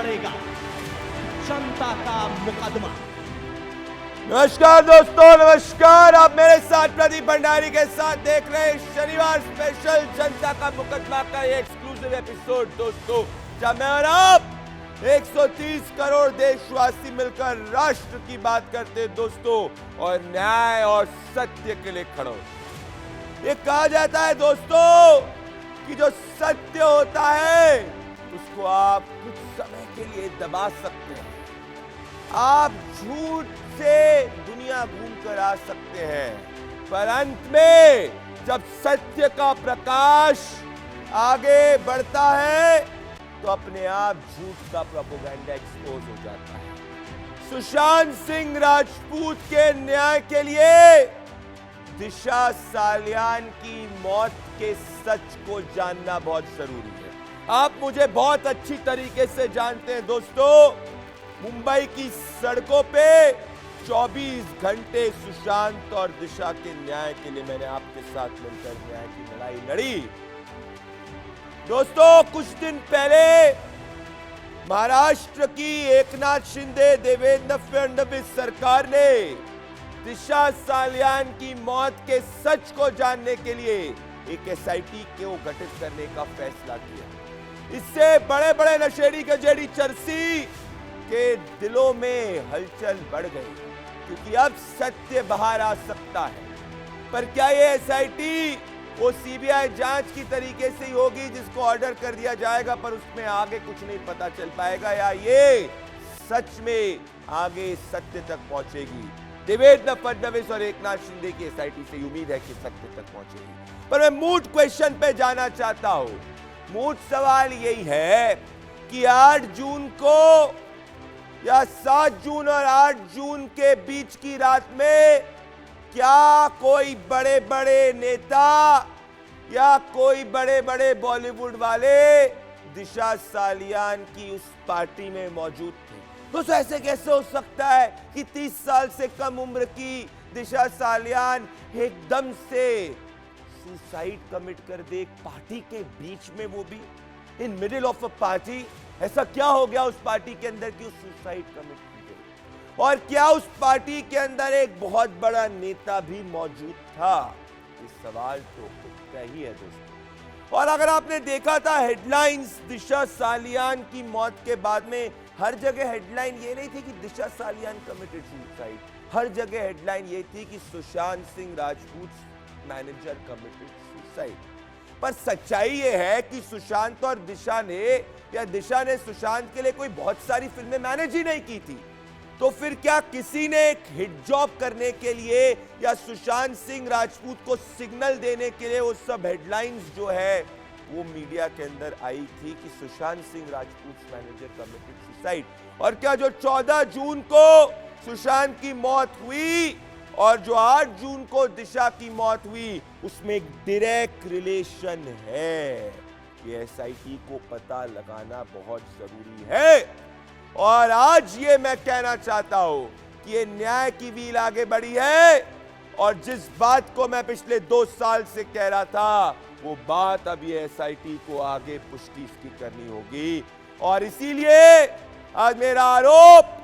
लड़ेगा जनता का मुकदमा। नमस्कार दोस्तों, नमस्कार। आप मेरे साथ प्रदीप भंडारी के साथ देख रहे हैं शनिवार स्पेशल जनता का मुकदमा का ये एक्सक्लूसिव एपिसोड दोस्तों, जब मैं और आप 130 करोड़ देशवासी मिलकर राष्ट्र की बात करते हैं दोस्तों, और न्याय और सत्य के लिए खड़े। ये कहा जाता है दोस्तों कि जो सत्य होता है उसको आप कुछ समय के लिए दबा सकते हैं, आप झूठ से दुनिया घूम कर आ सकते हैं, पर अंत में जब सत्य का प्रकाश आगे बढ़ता है तो अपने आप झूठ का प्रोपेगेंडा एक्सपोज हो जाता है। सुशांत सिंह राजपूत के न्याय के लिए दिशा सालियान की मौत के सच को जानना बहुत जरूरी है। आप मुझे बहुत अच्छी तरीके से जानते हैं दोस्तों, मुंबई की सड़कों पे 24 घंटे सुशांत और दिशा के न्याय के लिए मैंने आपके साथ मिलकर न्याय की लड़ाई लड़ी। दोस्तों, कुछ दिन पहले महाराष्ट्र की एकनाथ शिंदे, देवेंद्र फडणवीस सरकार ने दिशा सालियान की मौत के सच को जानने के लिए एक एसआईटी को गठित करने का फैसला किया। इससे बड़े बड़े नशेड़ी गजेड़ी चरसी के दिलों में हलचल बढ़ गई, क्योंकि अब सत्य बाहर आ सकता है। पर क्या ये एसआईटी वो सीबीआई जांच की तरीके से ही होगी जिसको ऑर्डर कर दिया जाएगा पर उसमें आगे कुछ नहीं पता चल पाएगा, या ये सच में आगे सत्य तक पहुंचेगी? देवेंद्र फडणवीस और एकनाथ शिंदे की एसआईटी से उम्मीद है कि सत्य तक पहुंचेगी। पर मैं मूड क्वेश्चन पे जाना चाहता हूं। मूड सवाल यही है कि 8 जून को या 7 जून और 8 जून के बीच की रात में क्या कोई बड़े बड़े नेता या कोई बड़े बड़े बॉलीवुड वाले दिशा सालियान की उस पार्टी में मौजूद थे? दोस्तों, ऐसे कैसे हो सकता है कि 30 साल से कम उम्र की दिशा सालियान एकदम से सुसाइड कमिट कर दे पार्टी के बीच में, वो भी in middle of a party? ऐसा क्या हो गया उस पार्टी के अंदर कि सुसाइड कमिट की गई? और क्या उस पार्टी के अंदर एक बहुत बड़ा नेता भी मौजूद था? ये सवाल तो उठता ही है दोस्तों। और अगर आपने देखा था हेडलाइंस दिशा सालियान की मौत के बाद में, हर जगह हेडलाइन ये नहीं थी कि दिशा सालियान कमिटेड सुसाइड, हर जगह हेडलाइन ये थी कि Sushant Singh Rajput manager committed suicide. पर सच्चाई ये है कि सुशांत और दिशा ने या दिशा ने सुशांत के लिए कोई बहुत सारी फिल्में मैनेज ही नहीं की थी। तो फिर क्या किसी ने एक हिट जॉब करने के लिए या सुशांत सिंह राजपूत को सिग्नल देने के लिए वो सब हेडलाइंस जो है वो मीडिया के अंदर आई थी कि Sushant Singh Rajput manager committed suicide? और क्या जो 14 जून को सुशांत की मौत हुई और जो 8 जून को दिशा की मौत हुई उसमें एक डायरेक्ट रिलेशन है? ये एसआईटी को पता लगाना बहुत जरूरी है। और आज ये मैं कहना चाहता हूं कि ये न्याय की व्हील आगे बढ़ी है, और जिस बात को मैं पिछले 2 साल से कह रहा था वो बात अब ये एसआईटी को आगे पुष्टि इसकी करनी होगी। और इसीलिए आज मेरा आरोप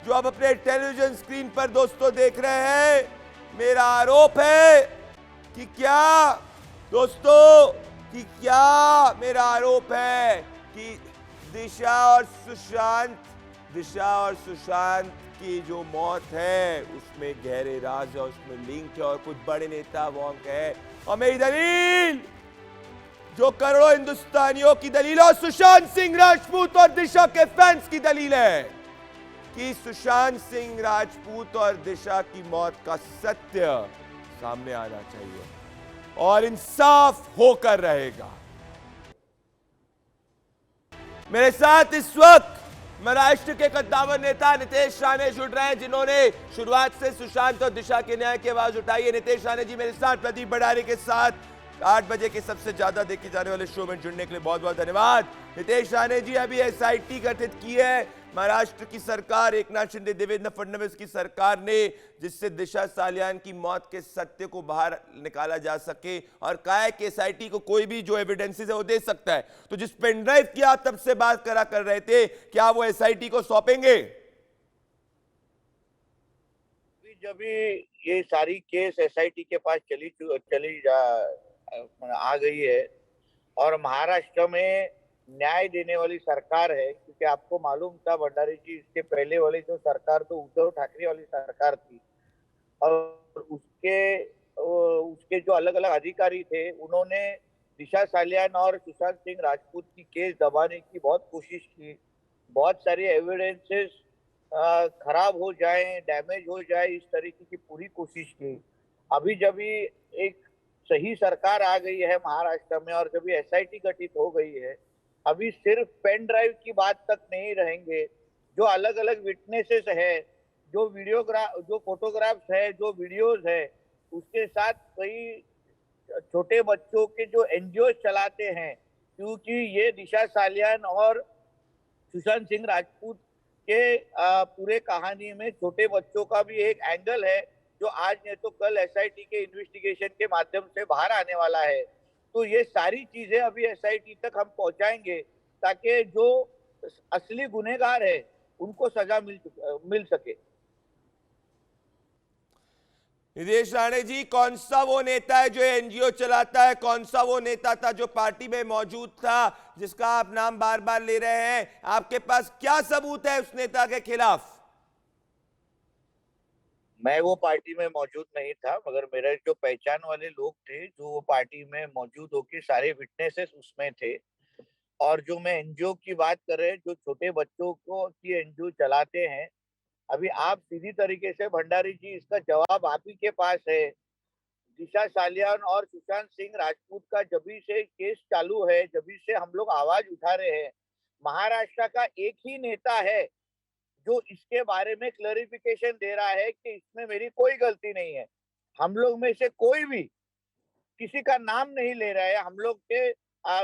जो आप अपने टेलीविजन स्क्रीन पर दोस्तों देख रहे हैं, मेरा आरोप है कि क्या दोस्तों, कि क्या मेरा आरोप है कि दिशा और सुशांत की जो मौत है उसमें गहरे राज है, उसमें लिंक है और कुछ बड़े नेता वॉन्ग है। और मेरी दलील जो करोड़ों हिंदुस्तानियों की दलील और सुशांत सिंह राजपूत और दिशा के फैंस की दलील है कि सुशांत सिंह राजपूत और दिशा की मौत का सत्य सामने आना चाहिए और इंसाफ होकर रहेगा। मेरे साथ इस वक्त महाराष्ट्र के कद्दावर नेता नितेश राणे जुड़ रहे हैं, जिन्होंने शुरुआत से सुशांत और दिशा के न्याय की आवाज उठाई है। नितेश राणे जी मेरे साथ, प्रदीप भंडारी के साथ 8 बजे के सबसे ज्यादा देखे जाने वाले शो में जुड़ने के लिए बहुत बहुत धन्यवाद। नितेश राणे जी, अभी एसआईटी गठित की है, महाराष्ट्र की सरकार, एकनाथ शिंदे, देवेंद्र फडणवीस की सरकार ने, जिससे दिशा सालियान की मौत के सत्य को बाहर निकाला जा सके और कहा है कि एसआईटी को कोई भी जो एविडेंसेस है वो दे सकता है। तो जिस पेन ड्राइव की आप तब से बात कर रहे थे, क्या वो एसआईटी को सौंपेंगे? जब ये सारी केस एसआईटी के पास आ गई है और महाराष्ट्र में न्याय देने वाली सरकार है, क्योंकि आपको मालूम था भंडारी जी, इसके पहले वाली जो सरकार तो उद्धव ठाकरे वाली सरकार थी और उसके जो अलग अलग अधिकारी थे, उन्होंने दिशा सालियान और सुशांत सिंह राजपूत की केस दबाने की बहुत कोशिश की। बहुत सारे एविडेंसेस खराब हो जाए, डैमेज हो जाए, इस तरीके की पूरी कोशिश की। अभी जब एक सही सरकार आ गई है महाराष्ट्र में और जब एसआईटी गठित हो गई है, अभी सिर्फ पेन ड्राइव की बात तक नहीं रहेंगे। जो अलग अलग विटनेसेस है, जो फोटोग्राफ्स है, जो वीडियोस है, उसके साथ कई छोटे बच्चों के जो एनजीओ चलाते हैं, क्योंकि ये दिशा सालियान और सुशांत सिंह राजपूत के पूरे कहानी में छोटे बच्चों का भी एक एंगल है, जो आज नहीं तो कल एसआईटी के इन्वेस्टिगेशन के माध्यम से बाहर आने वाला है। तो ये सारी चीजें अभी एसआईटी तक हम पहुंचाएंगे ताकि जो असली गुनहगार है उनको सजा मिल सके। निदेश राणे जी, कौन सा वो नेता है जो एनजीओ चलाता है? कौन सा वो नेता था जो पार्टी में मौजूद था, जिसका आप नाम बार बार ले रहे हैं? आपके पास क्या सबूत है उस नेता के खिलाफ? मैं वो पार्टी में मौजूद नहीं था, मगर मेरे जो पहचान वाले लोग थे जो वो पार्टी में मौजूद होके सारे विटनेसेस उसमें थे। और जो मैं एनजीओ की बात कर रहे हैं, जो छोटे बच्चों को की एनजीओ चलाते हैं, अभी आप सीधी तरीके से भंडारी जी इसका जवाब आप ही के पास है। दिशा सालियान और सुशांत सिंह राजपूत का जभी से केस चालू है, जभी से हम लोग आवाज उठा रहे हैं, महाराष्ट्र का एक ही नेता है जो इसके बारे में क्लैरिफिकेशन दे रहा है कि इसमें मेरी कोई गलती नहीं है। हम लोग में से कोई भी किसी का नाम नहीं ले रहा है। हम लोग के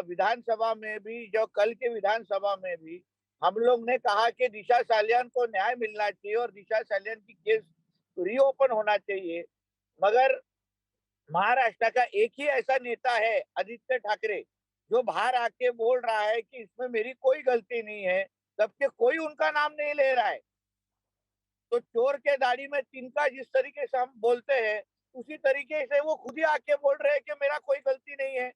विधानसभा में भी, जो कल के विधानसभा में भी हम लोग ने कहा कि दिशा सालियान को न्याय मिलना चाहिए और दिशा सालियान की केस रीओपन होना चाहिए। मगर महाराष्ट्र का एक ही ऐसा नेता है, आदित्य ठाकरे, जो बाहर आके बोल रहा है कि इसमें मेरी कोई गलती नहीं है, जबकि कोई उनका नाम नहीं ले रहा है। तो चोर के दाढ़ी में तिनका जिस तरीके से हम बोलते हैं, उसी तरीके से वो खुद ही आके बोल रहे हैं कि मेरा कोई गलती नहीं है।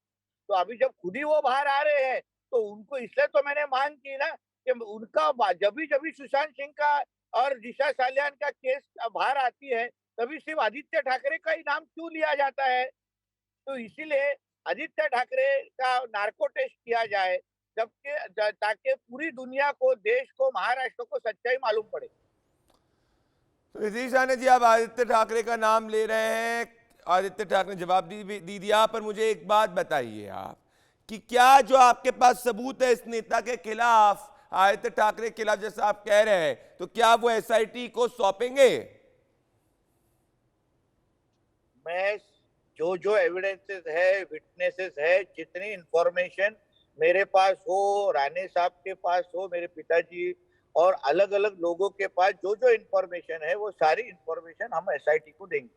तो अभी जब खुद ही वो बाहर आ रहे हैं, तो उनको इसलिए तो मैंने मांग की ना कि उनका जब भी सुशांत सिंह का और दिशा सालियान का केस बाहर आती है, तभी सिर्फ आदित्य ठाकरे का ही नाम क्यों लिया जाता है? तो इसीलिए आदित्य ठाकरे का नार्को टेस्ट किया जाए, जबकि ताकि पूरी दुनिया को, देश को, महाराष्ट्र को सच्चाई मालूम पड़े। तो नितीश राणे जी, आप आदित्य ठाकरे का नाम ले रहे हैं, आदित्य ठाकरे ने जवाब दी दिया, पर मुझे एक बात बताइए आप कि क्या जो आपके पास सबूत है इस नेता के खिलाफ, आदित्य ठाकरे के खिलाफ, जैसा आप कह रहे हैं, तो क्या वो एसआईटी को सौंपेंगे? मैं जो एविडेंसेस है, विटनेसेस है, जितनी इंफॉर्मेशन मेरे पास हो, राणे साहब के पास हो, मेरे पिताजी और अलग अलग लोगों के पास जो इंफॉर्मेशन है, वो सारी इंफॉर्मेशन हम एसआईटी को देंगे।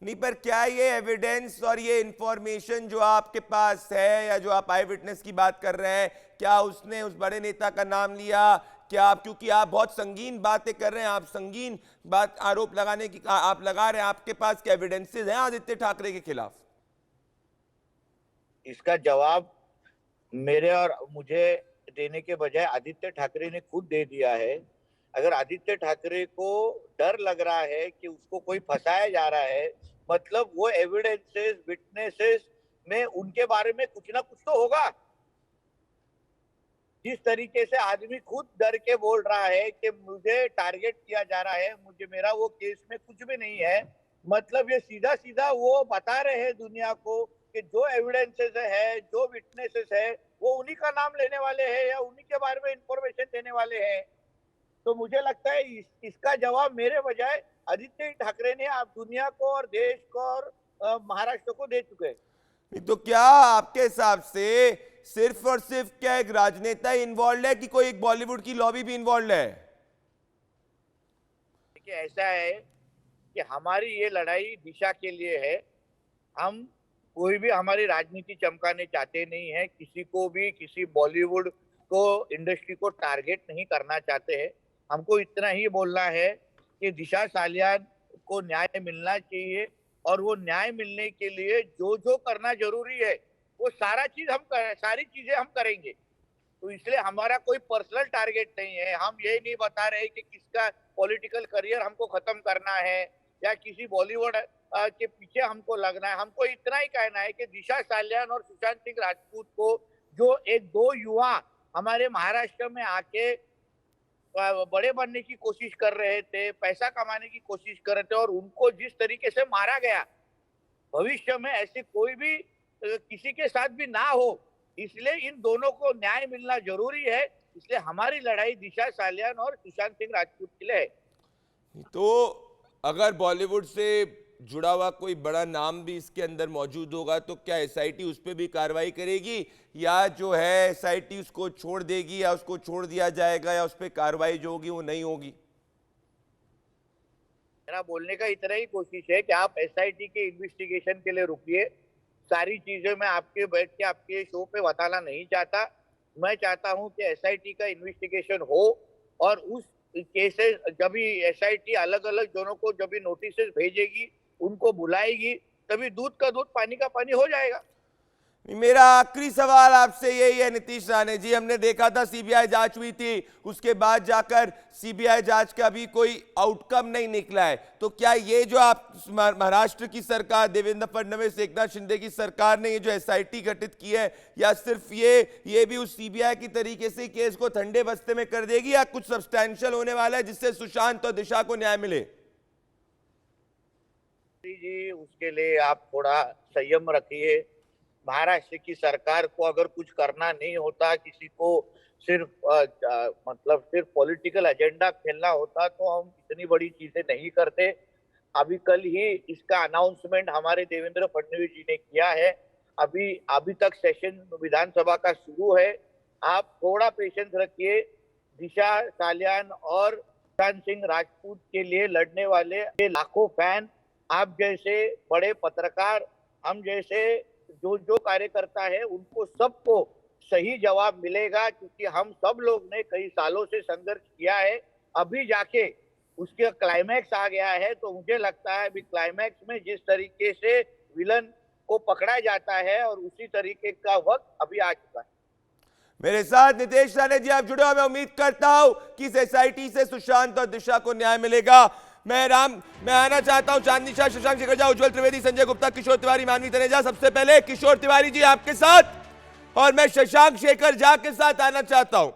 नहीं, पर क्या ये एविडेंस और ये इंफॉर्मेशन जो आपके पास है या जो आप आई विटनेस की बात कर रहे हैं, क्या उसने उस बड़े नेता का नाम लिया? क्या आप, क्योंकि आप बहुत संगीन बातें कर रहे हैं, आप संगीन बात आरोप लगाने की आप लगा रहे हैं, आपके पास क्या एविडेंसेस हैं आदित्य ठाकरे के खिलाफ? इसका जवाब मेरे और मुझे देने के बजाय आदित्य ठाकरे ने खुद दे दिया है। अगर आदित्य ठाकरे को डर लग रहा है कि उसको कोई फंसाया जा रहा है, मतलब वो एविडेंसेस, विटनेसेस में उनके बारे में कुछ ना कुछ तो होगा। जिस तरीके से आदमी खुद डर के बोल रहा है कि मुझे टारगेट किया जा रहा है, मुझे, मेरा वो केस में कुछ भी नहीं है, मतलब ये सीधा सीधा वो बता रहे हैं दुनिया को कि जो एविडेंसेस है, जो विटनेसेस है, वो उन्हीं का नाम लेने वाले हैं या उन्हीं के बारे में इंफॉर्मेशन देने वाले हैं। तो मुझे लगता है इसका जवाब मेरे बजाय आदित्य ठाकरे ने आप दुनिया को और देश को और महाराष्ट्र को दे चुके हैं। तो क्या आपके हिसाब से सिर्फ और सिर्फ क्या एक राजनेता ही इन्वॉल्व है कि कोई एक बॉलीवुड की लॉबी भी इन्वॉल्व है? कि ऐसा है कि हमारी ये लड़ाई दिशा के लिए है। हम कोई भी हमारी राजनीति चमकाने चाहते नहीं है, किसी को भी किसी बॉलीवुड को इंडस्ट्री को टारगेट नहीं करना चाहते हैं। हमको इतना ही बोलना है कि दिशा सालियान को न्याय मिलना चाहिए और वो न्याय मिलने के लिए जो जो करना जरूरी है वो सारी चीजें हम करेंगे। तो इसलिए हमारा कोई पर्सनल टारगेट नहीं है। हम ये नहीं बता रहे कि किसका पॉलिटिकल करियर हमको खत्म करना है या किसी बॉलीवुड के पीछे हमको लगना है। हमको इतना ही कहना है कि दिशा सालियान और सुशांत सिंह राजपूत को जो एक दो युवा हमारे महाराष्ट्र में आके बड़े बनने की कोशिश कर रहे थे, पैसा कमाने की कोशिश कर रहे थे और उनको जिस तरीके से मारा गया, भविष्य में ऐसे कोई भी किसी के साथ भी ना हो, इसलिए इन दोनों को न्याय मिलना जरूरी है। इसलिए हमारी लड़ाई दिशा सालियान और सुशांत सिंह राजपूत के लिए है। तो अगर बॉलीवुड से जुड़ा हुआ कोई बड़ा नाम भी इसके अंदर मौजूद होगा तो क्या एसआईटी उस पर भी कार्रवाई करेगी या जो है एसआईटी उसको छोड़ देगी या उसको छोड़ दिया जाएगा या उस पर कार्रवाई जो होगी वो नहीं होगी? मेरा बोलने का इतना ही कोशिश है कि आप एसआईटी के इन्वेस्टिगेशन के लिए रुकिए। सारी चीजें मैं आपके बैठ के आपके शो पे बताना नहीं चाहता। मैं चाहता हूं कि एसआईटी का इन्वेस्टिगेशन हो और उस केसेस जब भी एसआईटी अलग अलग दोनों को जब भी नोटिस भेजेगी, उनको बुलाएगी, तभी दूध का दूध पानी का पानी हो जाएगा। मेरा आखिरी सवाल आपसे यही है नीतीश राणे जी, हमने देखा था सीबीआई जांच हुई थी, उसके बाद जाकर सीबीआई जांच का भी कोई आउटकम नहीं निकला है। तो क्या ये जो आप महाराष्ट्र की सरकार देवेंद्र फडणवीस एकनाथ शिंदे की सरकार ने ये जो एसआईटी गठित की है या सिर्फ ये भी उस सीबीआई की तरीके से केस को ठंडे बस्ते में कर देगी या कुछ सब्सटैंशियल होने वाला है जिससे सुशांत और दिशा को न्याय मिले? जी, उसके लिए आप थोड़ा संयम रखिए। महाराष्ट्र की सरकार को अगर कुछ करना नहीं होता, किसी को सिर्फ पॉलिटिकल एजेंडा खेलना होता तो हम इतनी बड़ी चीजें नहीं करते। अभी कल ही इसका अनाउंसमेंट हमारे देवेंद्र फडणवीस जी ने किया है। अभी तक सेशन विधानसभा का शुरू है। आप थोड़ा पेशेंस रखिए। दिशा सालियान और सुशांत सिंह राजपूत के लिए लड़ने वाले ये लाखों फैन, आप जैसे बड़े पत्रकार, हम जैसे जो कार्यकर्ता है, उनको सबको सही जवाब मिलेगा क्योंकि हम सब लोग ने कई सालों से संघर्ष किया है। अभी जाके उसके क्लाइमैक्स आ गया है तो मुझे लगता है अभी क्लाइमैक्स में जिस तरीके से विलन को पकड़ा जाता है और उसी तरीके का वक्त अभी आ चुका है। मेरे साथ नीतीश राणे जी आप जुड़े हो। मैं उम्मीद करता हूं कि इस एसआईटी से सुशांत और दिशा को न्याय मिलेगा। मैं आना चाहता हूं चांदनी शाह, शशांक शेखर झा, उज्जवल त्रिवेदी, संजय गुप्ता, किशोर तिवारी, मानवी तनेजा। सबसे पहले किशोर तिवारी जी आपके साथ और मैं शशांक शेखर झा के साथ आना चाहता हूं।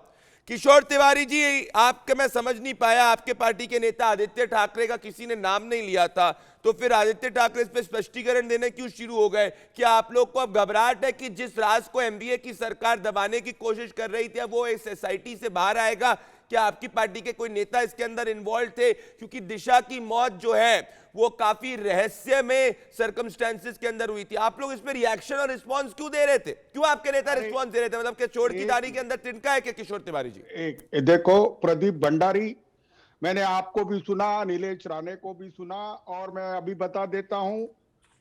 किशोर तिवारी जी, आपके मैं समझ नहीं पाया, आपके पार्टी के नेता आदित्य ठाकरे का किसी ने नाम नहीं लिया था, तो फिर आदित्य ठाकरे इस पे स्पष्टीकरण देने क्यों शुरू हो गए? क्या आप लोग को अब घबराहट है कि जिस राज को एमबीए की सरकार दबाने की कोशिश कर रही थी वो इस एसआईटी से बाहर आएगा? क्या आपकी पार्टी के कोई नेता इसके अंदर इन्वॉल्व थे? क्योंकि दिशा की मौत जो है वो काफी रहस्य में सर्कमस्टेंसेस के अंदर हुई थी। आप लोग इस पे रिएक्शन और रिस्पांस क्यों दे रहे थे? क्यों आपके नेता रिस्पांस दे रहे थे? मतलब कि चोर की दाढ़ी के अंदर तिनका है क्या किशोर तिवारी जी? देखो प्रदीप भंडारी, मैंने आपको भी सुना, नीलेश राणे को भी सुना और मैं अभी बता देता हूं,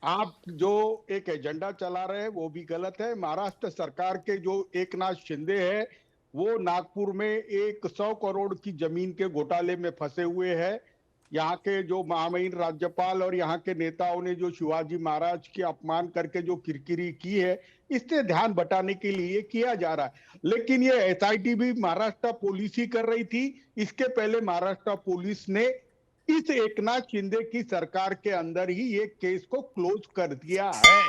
आप जो एक एजेंडा चला रहे हैं वो भी गलत है। महाराष्ट्र सरकार के जो एकनाथ शिंदे है वो नागपुर में 100 करोड़ की जमीन के घोटाले में फंसे हुए हैं। यहाँ के जो महामहिम राज्यपाल और यहाँ के नेताओं ने जो शिवाजी महाराज के अपमान करके जो किरकिरी की है, इससे ध्यान बटाने के लिए किया जा रहा है। लेकिन ये एसआईटी भी महाराष्ट्र पुलिस ही कर रही थी। इसके पहले महाराष्ट्र पुलिस ने इस एकनाथ शिंदे की सरकार के अंदर ही ये केस को क्लोज कर दिया है।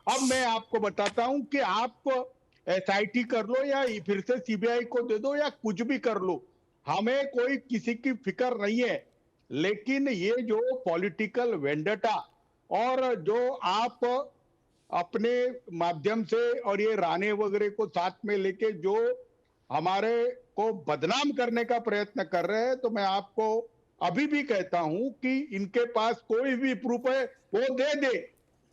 अब मैं आपको बताता हूं कि आप एसआईटी कर लो या फिर से सीबीआई को दे दो या कुछ भी कर लो, हमें कोई किसी की फिक्र नहीं है। लेकिन ये जो पॉलिटिकल वेंडेटा और जो आप अपने माध्यम से और ये राणे वगैरह को साथ में लेके जो हमारे को बदनाम करने का प्रयत्न कर रहे हैं, तो मैं आपको अभी भी कहता हूं कि इनके पास कोई भी प्रूफ है वो दे दे।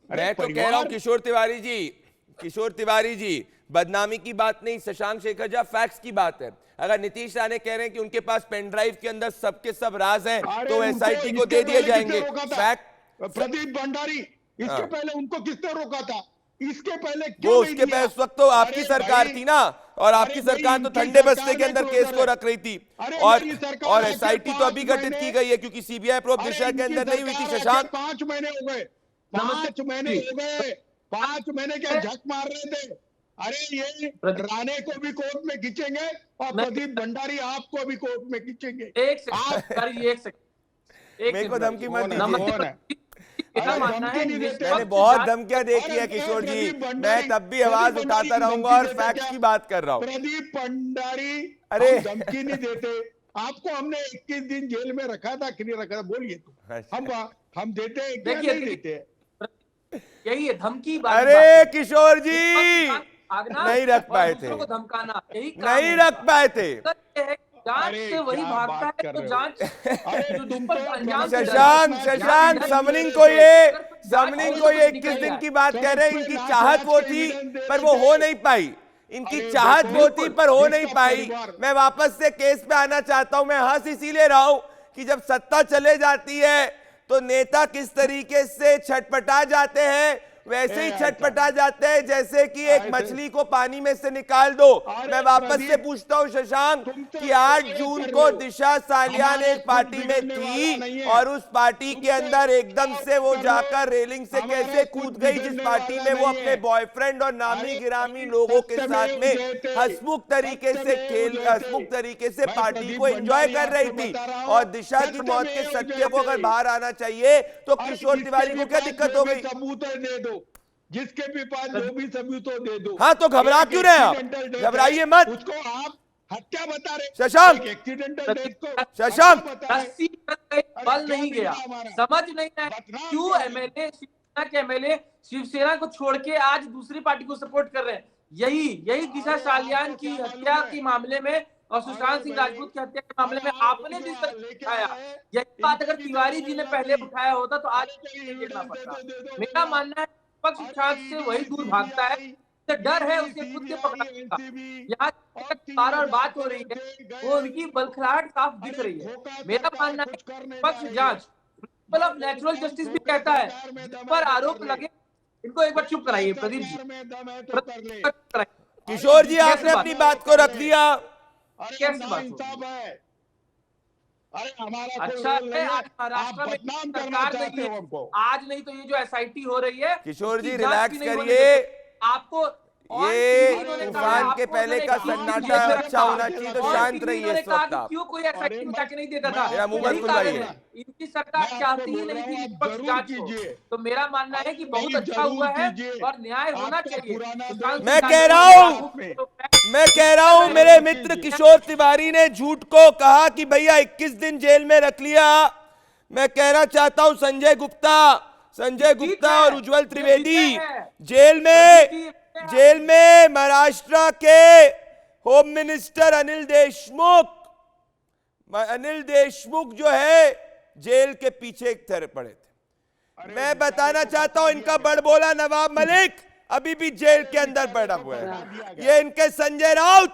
मैं तो कह रहा हूं किशोर तिवारी जी, बदनामी की बात नहीं, शशांक शेखर झा, फैक्ट्स की बात है। अगर नीतीश राणे कह रहे हैं कि उनके पास पेन ड्राइव के अंदर सबके सब राज हैं, तो एसआईटी को दे दिए जाएंगे। फैक्ट प्रदीप भंडारी, इसके हाँ। पहले उनको किसने रोका था? इसके पहले वो क्यों नहीं उसके दिया? पहले उस वक्त तो आपकी अरे सरकार भाई, थी ना, और आपकी अरे भाई, सरकार तो इनकी ठंडे बस्ते सरकार के में अंदर क्लोज केस को है। रख रही थी। अरे और मेरी सरकार आके एसआईटी तो अभी 5 गठित की महीने- गई है, क्योंकि सीबीआई प्रोब अरे दिशा के इनकी अंदर नहीं हुई थी। सरकार शशांक, 5 महीने हो गए, 5 महीने हो गए, 5 महीने क्या झक मार रहे थे? अरे ये राणे को भी कोर्ट में खींचेंगे और प्रदीप भंडारी आपको भी कोर्ट में खींचेंगे। एक सेकंड, एक सेकंड, मेरे को धमकी मत दीजिए। मेरा मानना है मैंने बहुत धमकियां देखी है किशोर जी, मैं तब भी आवाज उठाता रहूंगा और फैक्ट्स की बात कर रहा हूँ। प्रदीप भंडारी, अरे हम धमकी नहीं देते आपको। हमने 21 दिन जेल में रखा था कि नहीं रखा था? बोलिए तो। हम देते हैं क्या नहीं देते? यही है धमकी। अरे किशोर जी, नहीं रख पाए थे, को धमकाना, यही नहीं रख पाए थे। जांच से वही भागता है तो जांच। शशांक समनिंग को ये 21 दिन की बात कह रहे हैं। इनकी चाहत वो थी पर वो हो नहीं पाई, इनकी चाहत वो थी पर हो नहीं पाई। मैं वापस से केस पे आना चाहता हूं। मैं हंस इसीलिए रहा हूं कि जब सत्ता चले जाती है तो नेता किस तरीके से छटपटा जाते हैं, वैसे ही छटपटा जाते हैं जैसे कि एक मछली को पानी में से निकाल दो। मैं वापस से पूछता हूं शशांक कि 8 जून को दिशा सालियान एक पार्टी में थी और उस पार्टी के अंदर एकदम से वो जाकर रेलिंग से कैसे कूद गई, जिस पार्टी में वो अपने बॉयफ्रेंड और नामी गिरामी लोगों के साथ में हंसमुख तरीके से पार्टी को एंजॉय कर रही थी। और दिशा की मौत के सत्य को अगर बाहर आना चाहिए तो किशोर तिवारी को क्या दिक्कत हो गई? सबूत दे दो, जिसके भी पास जो भी सबूत हो दे दो। हाँ, तो घबरा क्यों रहे आप? घबराइए मत। उसको आप हत्या बता रहे शशांक, एक्सीडेंटल डेथ को। शशांक, बल नहीं गया, समझ नहीं आया क्यों एमएलए, शिवसेना के एमएलए शिवसेना को छोड़ के आज दूसरी पार्टी को सपोर्ट कर रहे हैं। यही दिशा सालियान की हत्या के मामले में और सुशांत सिंह राजपूत की हत्या के मामले में आपने जिस तरह उठाया, यही बात अगर तिवारी जी ने पहले उठाया होता तो आज गिरना पड़ता। मेरा मानना है पक्ष सुशांत से वही दूर भागता है, डर है उसे खुद के पकड़ने का। यहाँ बार बात हो रही है, वो उनकी बलखलाहट साफ दिख रही है। मेरा मानना है पक्ष जांच, प्रिंसिपल ऑफ नेचुरल जस्टिस भी कहता है पर आरोप लगे इनको एक बार चुप कराइए। प्रदीप जी, किशोर जी, आपने अपनी बात को रख दिया। कैसी बात है? अरे हमारा अच्छा है, आज महाराष्ट्र में सरकार नहीं है, आज नहीं तो ये जो एसआईटी हो रही है। किशोर जी रिलैक्स करिए। आपको ये तूफान के पहले का सन्नाटा अच्छा होना चाहिए, तो शांत रहिए इस वक्त आप। क्यों कोई एसआईटी उठा के नहीं देता था? मेरा मुंह मत खुलवाइए। इनकी सरकार चाहती ही नहीं थी निष्पक्ष जांच को। तो मेरा मानना है कि बहुत अच्छा हुआ है और न्याय होना चाहिए। मैं कह रहा हूं मेरे मित्र किशोर तिवारी ने झूठ को कहा कि भैया 21 दिन जेल में रख लिया। मैं कहना चाहता हूं संजय गुप्ता और उज्जवल त्रिवेदी जेल में महाराष्ट्र के होम मिनिस्टर अनिल देशमुख जो है जेल के पीछे पड़े थे। मैं बताना चाहता हूं इनका बड़बोला नवाब मलिक अभी भी जेल के अंदर पड़ा हुआ है। ये इनके संजय राउत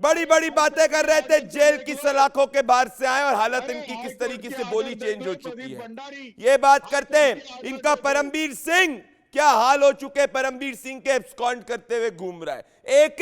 बड़ी बड़ी बातें कर रहे थे, जेल की सलाखों के बाहर से आए और हालत इनकी किस तरीके से बोली चेंज हो चुकी है ये बात करते हैं। इनका परमवीर सिंह, क्या हाल हो चुके परमवीर सिंह के, एब्सकॉन्ड करते हुए घूम रहा है। एक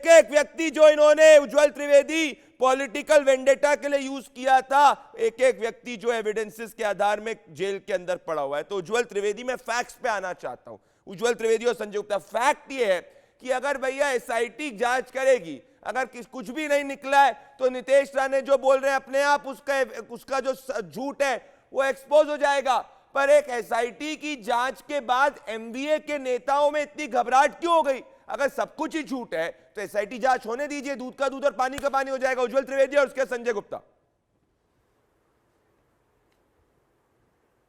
एक व्यक्ति जो इन्होंने उज्जवल त्रिवेदी पॉलिटिकल वेंडेटा के लिए यूज किया था, एक एक व्यक्ति जो एविडेंसेस के आधार में जेल के अंदर पड़ा हुआ है। तो उज्जवल त्रिवेदी, मैं फैक्ट्स पे आना चाहता हूं। उज्जवल त्रिवेदी और संजय गुप्ता, फैक्ट ये है कि अगर भैया एसआईटी जांच करेगी, अगर कुछ भी नहीं निकला है तो नीतीश राणे जो बोल रहे हैं अपने आप उसका जो झूठ है वो एक्सपोज हो जाएगा। पर एक एसआईटी की जांच के बाद एमवीए के नेताओं में इतनी घबराहट क्यों हो गई? अगर सब कुछ ही झूठ है तो एसआईटी जांच होने दीजिए, दूध का दूध और पानी का पानी हो जाएगा। उज्जवल त्रिवेदी और उसके संजय गुप्ता।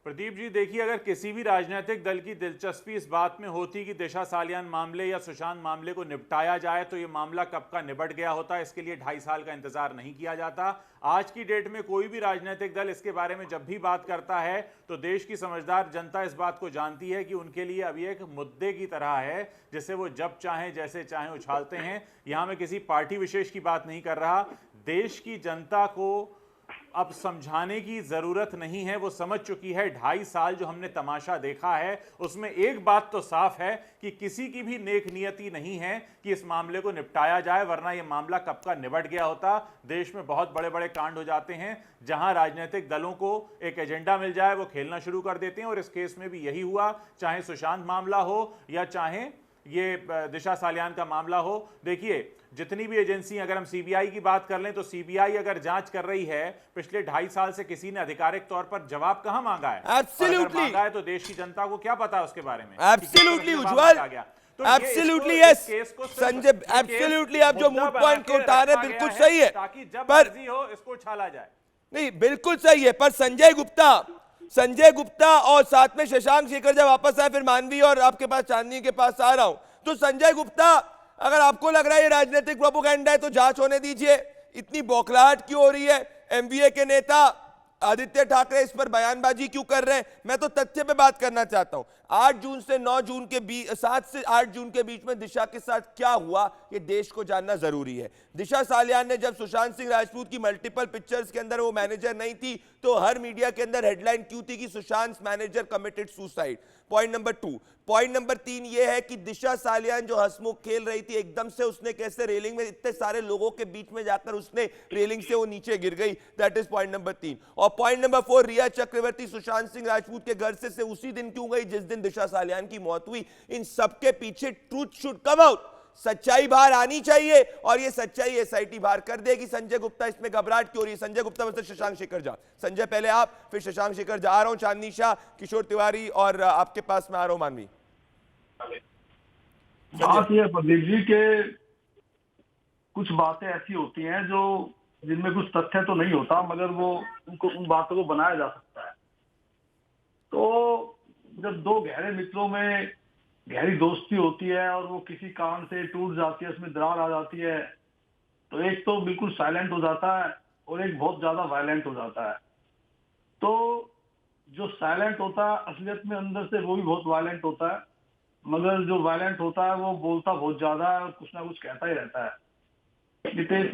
प्रदीप जी देखिए, अगर किसी भी राजनीतिक दल की दिलचस्पी इस बात में होती कि दिशा सालियान मामले या सुशांत मामले को निपटाया जाए तो ये मामला कब का निपट गया होता। इसके लिए 2.5 साल का इंतजार नहीं किया जाता। आज की डेट में कोई भी राजनीतिक दल इसके बारे में जब भी बात करता है तो देश की समझदार जनता इस बात को जानती है कि उनके लिए अभी एक मुद्दे की तरह है जिसे वो जब चाहें जैसे चाहें उछालते हैं। यहां मैं किसी पार्टी विशेष की बात नहीं कर रहा। देश की जनता को अब समझाने की जरूरत नहीं है, वो समझ चुकी है। 2.5 साल जो हमने तमाशा देखा है उसमें एक बात तो साफ है कि किसी की भी नेक नियति नहीं है कि इस मामले को निपटाया जाए, वरना यह मामला कब का निपट गया होता। देश में बहुत बड़े बड़े कांड हो जाते हैं जहां राजनीतिक दलों को एक एजेंडा मिल जाए वो खेलना शुरू कर देते हैं, और इस केस में भी यही हुआ। चाहे सुशांत मामला हो या चाहे ये दिशा सालियान का मामला हो। देखिए, जितनी भी एजेंसी, अगर हम सीबीआई की बात कर लें तो सीबीआई अगर जांच कर रही है, पिछले 2.5 साल से किसी ने आधिकारिक तौर पर जवाब कहां मांगा है? एब्सोल्युटली मांगा है तो देश की जनता को क्या पता है उसके बारे में? एब्सोल्युटली उज्जवल, एब्सोल्युटली यस संजय, एब्सोल्युटली आप जो मूड पॉइंट को उठा रहे हैं बिल्कुल सही है, ताकि जब पर मर्जी हो इसको उछाला जाए। नहीं, बिल्कुल सही है, पर संजय गुप्ता और साथ में शशांक शेखर जब वापस आए, फिर मानवी और आपके पास चांदनी के पास आ रहा हूं, तो संजय गुप्ता, अगर आपको लग रहा है ये राजनीतिक प्रोपेगेंडा है तो जांच होने दीजिए। इतनी बौखलाहट क्यों हो रही है? एमवीए के नेता आदित्य ठाकरे इस पर बयानबाजी क्यों कर रहे हैं? मैं तो तथ्य पे बात करना चाहता हूं। 8 जून से 9 जून के बीच, 7 से 8 जून के बीच में दिशा के साथ क्या हुआ ये देश को जानना जरूरी है। दिशा सालियान ने जब सुशांत सिंह राजपूत की मल्टीपल पिक्चर्स के अंदर वो मैनेजर नहीं थी तो हर मीडिया के अंदर हेडलाइन क्यों थी कि Sushant manager committed suicide? Point number 2। Point number 3 ये है कि दिशा सालियान जो हंसमुख खेल रही थी, एकदम से उसने कैसे रेलिंग में इतने सारे लोगों के बीच में जाकर उसने रेलिंग से वो नीचे गिर गई। That is point number 3। और पॉइंट नंबर 4, रिया चक्रवर्ती सुशांत सिंह राजपूत के घर से उसी दिन क्यों गई जिस दिन दिशा सालियान की मौत हुई? इन सबके पीछे ट्रूथ शुड कम आउट, सच्चाई बाहर आनी चाहिए, और ये सच्चाई एसआईटी बाहर कर देगी। संजय गुप्ता इसमें घबराहट क्यों हो रही है? संजय गुप्ता मतलब शशांक शेखर झा। संजय पहले आप, फिर शशांक शेखर झा। आ रहा हूं चांदनी शाह, किशोर तिवारी और आपके पास में आ रहा हूं मानवी। बात यह प्रदीप जी के कुछ बातें ऐसी होती हैं जो जिनमें कुछ तथ्य तो नहीं होता, मगर वो उन बातों को बनाया जा सकता है। तो जब दो गहरे मित्रों में गहरी दोस्ती होती है और वो किसी कारण से टूट जाती है, उसमें दरार आ जाती है, तो एक तो बिल्कुल साइलेंट हो जाता है और एक बहुत ज्यादा वायलेंट हो जाता है। तो जो साइलेंट होता है असलियत में अंदर से वो भी बहुत वायलेंट होता है, मगर जो वायलेंट होता है वो बोलता बहुत ज्यादा है और कुछ ना कुछ कहता ही रहता है। नलेश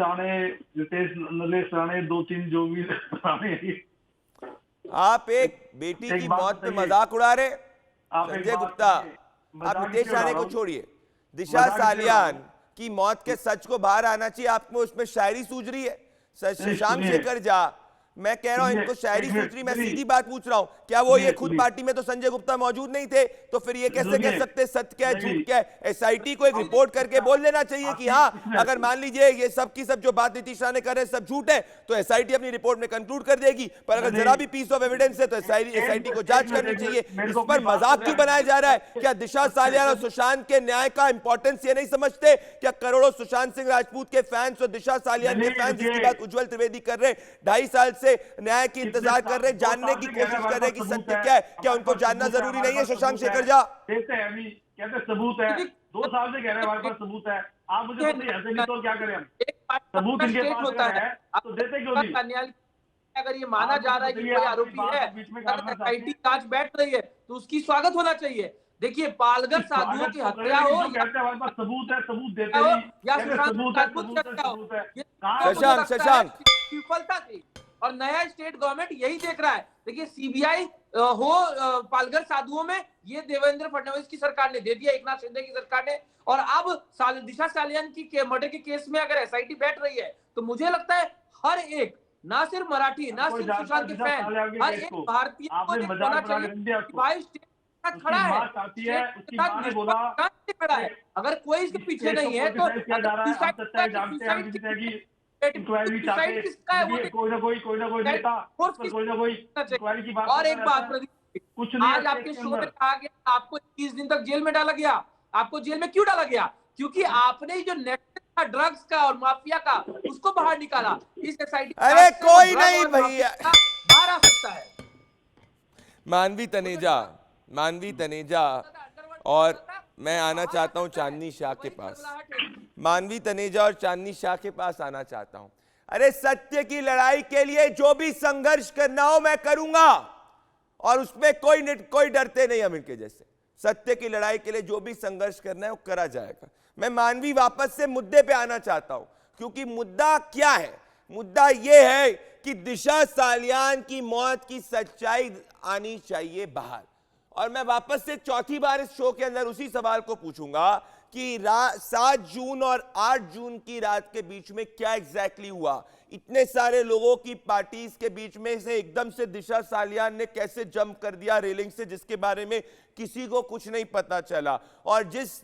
राणे 2-3 जो भी राणे। आप एक बेटी की मौत पे मजाक उड़ा रहे संजय गुप्ता। आप नितेश राणे को छोड़िए, दिशा सालियान की मौत के सच को बाहर आना चाहिए। आपको उसमें शायरी सूझ रही है? शशांक शेखर झा, मैं कह रहा हूं इनको शायरी सूझ रही। मैं सीधी बात पूछ रहा हूं, क्या वो ये खुद पार्टी में तो संजय गुप्ता मौजूद नहीं थे, तो फिर ये कैसे कह सकते सत्य क्या है झूठ क्या है? एसआईटी को एक रिपोर्ट करके बोल देना चाहिए कि हाँ, अगर मान लीजिए ये सब की सब जो बात नीतीश राणे कर रहे हैं सब झूठ है तो एसआईटी अपनी रिपोर्ट में कंक्लूड कर देगी। पर अगर जरा भी पीस ऑफ एविडेंस है तो एसआईटी को जांच करनी चाहिए। इस पर मजाक क्यों बनाया जा रहा है? क्या दिशा सालियान और सुशांत के न्याय का इंपॉर्टेंस ये नहीं समझते? क्या करोड़ों सुशांत सिंह राजपूत के फैंस और दिशा सालियान के फैंस, जिसकी बात उज्जवल त्रिवेदी कर रहे हैं, 2.5 साल से न्याय की इंतजार कर रहे, जानने की कोशिश कर रहे कि सत्य क्या है? क्या उनको जानना जरूरी नहीं है? शशांक शेखर झा कहते हैं अभी, कहते सबूत है, 2 साल से कह रहे हैं हमारे पास सबूत है। आप मुझे बताइए ऐसे नहीं तो क्या करें हम? सबूत इनके पास होता है तो देते क्यों नहीं? अगर ये माना जा रहा है कि कोई आरोपी है, एसआईटी जांच बैठ रही है तो उसकी स्वागत होना चाहिए। देखिए, पालघर साधुओं की हत्या हो, कहते हैं हमारे पास सबूत है, सबूत देते नहीं, या शशांक विफलता थी और नया स्टेट गवर्नमेंट यही देख रहा है। देखिए, सीबीआई हो पालघर साधुओं में, ये देवेंद्र फडणवीस की सरकार ने दे दिया, एकनाथ शिंदे की सरकार ने, और अब दिशा सालियान की मर्डर के केस में अगर एसआईटी बैठ रही है तो मुझे लगता है हर एक, ना सिर्फ मराठी, ना सिर्फ सुशांत के फैन, हर एक भारतीय को देखना चाहिए कि भाई स्टेट खड़ा है, खड़ा है। अगर कोई इसके पीछे नहीं है तो और एक बात प्रदीप, आज आपके शो में कहा गया आपको 30 दिन तक जेल में डाला गया। आपको जेल में क्यों डाला गया? क्योंकि आपने जो नेटवर्क था ड्रग्स का और माफिया का, उसको बाहर निकाला। इस एसआईटी अरे कोई नहीं भैया, बाहर आ सकता है। मानवी तनेजा और मैं आना चाहता हूं चांदनी शाह के पास। मानवी तनेजा और चांदनी शाह के पास आना चाहता हूं। अरे सत्य की लड़ाई के लिए जो भी संघर्ष करना हो मैं करूंगा और उसमें कोई डरते नहीं हम इनके जैसे। सत्य की लड़ाई के लिए जो भी संघर्ष करना है वो करा जाएगा। मैं मानवी वापस से मुद्दे पे आना चाहता हूं, क्योंकि मुद्दा क्या है? मुद्दा यह है कि दिशा सालियान की मौत की सच्चाई आनी चाहिए बाहर। और मैं वापस से चौथी बार इस शो के अंदर उसी सवाल को पूछूंगा कि 7 जून और 8 जून की रात के बीच में क्या एग्जैक्टली हुआ? इतने सारे लोगों की पार्टीज के बीच में से एकदम से दिशा सालियान ने कैसे जंप कर दिया रेलिंग से, जिसके बारे में किसी को कुछ नहीं पता चला। और जिस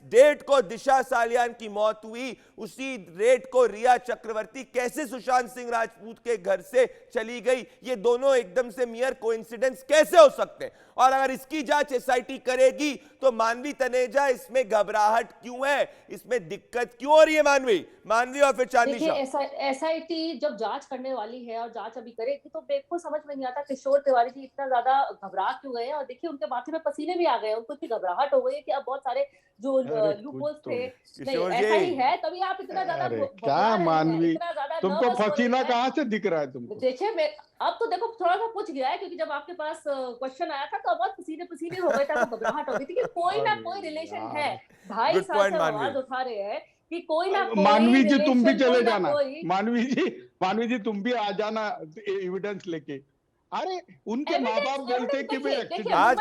डेट को दिशा सालियान की मौत हुई, उसी डेट को रिया चक्रवर्ती कैसे सुशांत सिंह राजपूत के घर से चली गई? ये दोनों एकदम से मियर कोइंसिडेंस कैसे हो सकते हैं? और अगर इसकी जांच एसआईटी करेगी तो मानवी तनेजा, इसमें घबराहट क्यों है? इसमें दिक्कत क्यों हो रही है? मानवी और फिर चांदनी शाह। एसआईटी जब जांच करने वाली है और जांच अभी करेगी तो मेरे को समझ में नहीं आता किशोर तिवारी जी इतना ज्यादा घबरा क्यों गए। और देखिए उनके माथे में पसीने भी आ गए, उनको इतनी घबराहट हो गई कि अब बहुत सारे जो लूपहोल्स थे, नहीं ऐसा ही है, तभी आप इतना ज्यादा क्या मानवी, तुमको पसीना कहाँ से दिख रहा है तुमको? देखिए अब तो देखो थोड़ा सा पूछ गया है, क्योंकि जब आपके पास क्वेश्चन आया था तो बहुत पसीने हो गए थे, तो घबराहट हो गई थी कि कोई ना कोई रिलेशन है। 2.5 साल से आवाज उठा रहे हैं कि कोई ना कोई। मानवी जी तुम भी चले जाना, मानवी जी तुम भी आ जाना एविडेंस लेके। अरे उनके माँ बाप बोलते कि भाई आज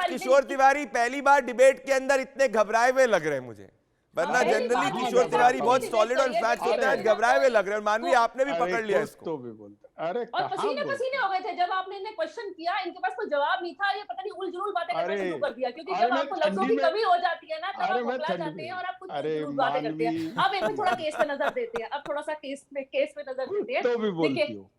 किशोर तिवारी पहली बार डिबेट के अंदर इतने घबराए हुए लग रहे हैं मुझे, वरना जनरली किशोर तिवारी बहुत सॉलिड और फैक्ट्स होते हैं, आज घबराए हुए लग रहे हैं। मानवी आपने भी पकड़ लिया इसको। तो भी बोलते अरे और पसीने हो गए थे जब आपने इन्हें क्वेश्चन किया, इनके पास कोई जवाब नहीं था, ये पता नहीं उलझुल बातें करना शुरू कर दिया, क्योंकि जब आपको लफ्जों की कमी हो जाती है ना तब आप बौखला जाते हैं और आप कुछ उलझुल बातें करते हैं। अब एक थोड़ा केस पे नजर देते हैं, अब थोड़ा सा केस पे नजर देते हैं। तो भी बोलती हो।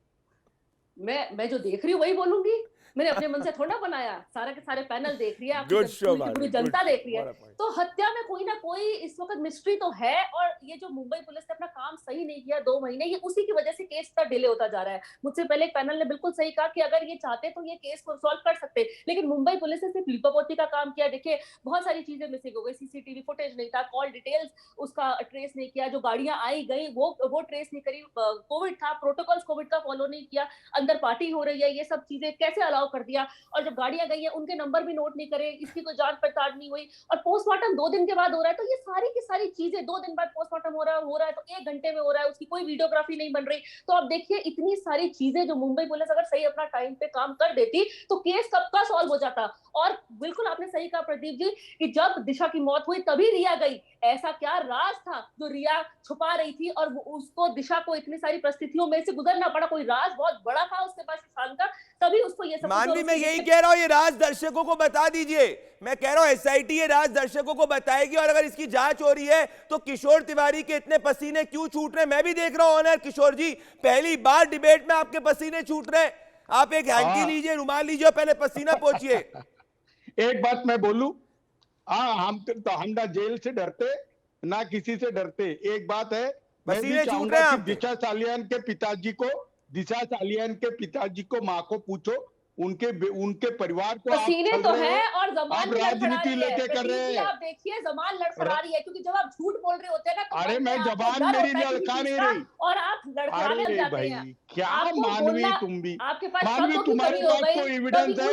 मैं जो देख रही हूँ वही बोलूंगी, मैंने अपने मन से थोड़ा बनाया, सारे के सारे पैनल देख रही है, पूरी जनता देख रही है। तो हत्या में कोई ना कोई इस वक्त मिस्ट्री तो है, और ये जो मुंबई पुलिस ने अपना काम सही नहीं किया 2 महीने, ये उसी की वजह से केस का डिले होता जा रहा है। मुझसे पहले एक पैनल ने बिल्कुल सही कहा कि अगर ये चाहते तो ये केस को सॉल्व कर सकते, लेकिन मुंबई पुलिस ने सिर्फ लिपापोती का काम किया। देखिए बहुत सारी चीजें मिसिंग हो गई, सीसीटीवी फुटेज नहीं था, कॉल डिटेल्स उसका ट्रेस नहीं किया, जो गाड़ियां आई गई वो ट्रेस नहीं करी, कोविड था, प्रोटोकॉल्स कोविड का फॉलो नहीं किया, अंदर पार्टी हो रही है, ये सब चीजें कैसे अलाउ कर दिया। और जब गाड़ियां गई है उनके नंबर भी नोट नहीं करे, इसकी कोई जांच पड़ताल नहीं हुई, और पोस्टमार्टम 2 दिन के बाद हो रहा है। तो ये सारी की सारी चीजें 2 दिन बाद पोस्टमार्टम हो रहा है तो 1 घंटे में हो रहा है, उसकी कोई वीडियोग्राफी नहीं बन रही। तो आप देखिए इतनी सारी चीजें जो मुंबई पुलिस अगर सही अपना टाइम पे काम कर देती तो केस कब का सॉल्व हो जाता। और बिल्कुल आपने सही कहा प्रदीप जी कि जब दिशा की मौत हुई तभी रिया गई। ऐसा क्या राज था जो रिया छुपा रही थी और उसको दिशा को इतनी सारी परिस्थितियों में से गुजरना पड़ा? कोई राज बहुत बड़ा था उसके पास शान का, तभी उसको ये सब। मानवी मैं यही कह रहा हूं, ये राज दर्शकों को बता दीजिए। मैं कह रहा हूं एसआईटी ये राज दर्शकों को बताएगी, और अगर इसकी जांच हो रही है तो किशोर तिवारी के इतने पसीने क्यों छूट रहे हैं? मैं भी देख रहा हूं ऑनर किशोर जी, पहली बार डिबेट में आपके पसीने छूट रहे हैं। आप एक हैंकी लीजिए, रुमाल लीजिए, पहले पसीना पोंछिए। एक बात मैं बोलूं, हम ना जेल से डरते ना किसी से डरते। एक बात है, मैं भी चाहूंगा कि दिशा सालियान के पिताजी को माँ को पूछो, उनके परिवार को पसीने तो है और जमान राजनीति लेके कर रहे हैं। आप देखिए जमान लड़खड़ा रही है, क्योंकि जब आप झूठ बोल रहे होते हैं ना तो अरे मैं जबान मेरी लड़का नहीं रही, और आप लड़खड़ाने लग जाते हैं। क्या मानवी तुम भी, आपके पास मानवी तुम्हारे पास कोई एविडेंस है?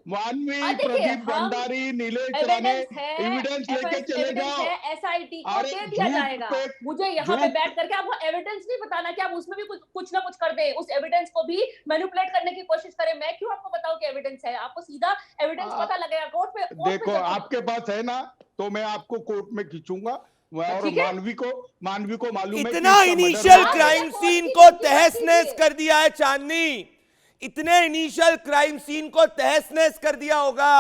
मानवी प्रदीप भंडारी, नीलेश राणे एविडेंस लेके चले जाओ, एसआईटी को दे दिया जाएगा। मुझे यहाँ पे बैठ करके आपको एविडेंस नहीं बताना कि आप उसमें भी कुछ ना कुछ कर दे, उस एविडेंस को भी मैनिपुलेट करने की कोशिश करें। मैं क्यों आपको बताऊं कि एविडेंस है? आपको सीधा एविडेंस पता लगेगा कोर्ट पे। देखो आपके पास है ना, तो मैं आपको कोर्ट में खींचूंगा। और मानवी को मालूम है इतना इनिशियल क्राइम सीन को तहस नहस कर दिया है चांदनी, इतने इनिशियल क्राइम सीन को तहस नहस कर दिया होगा,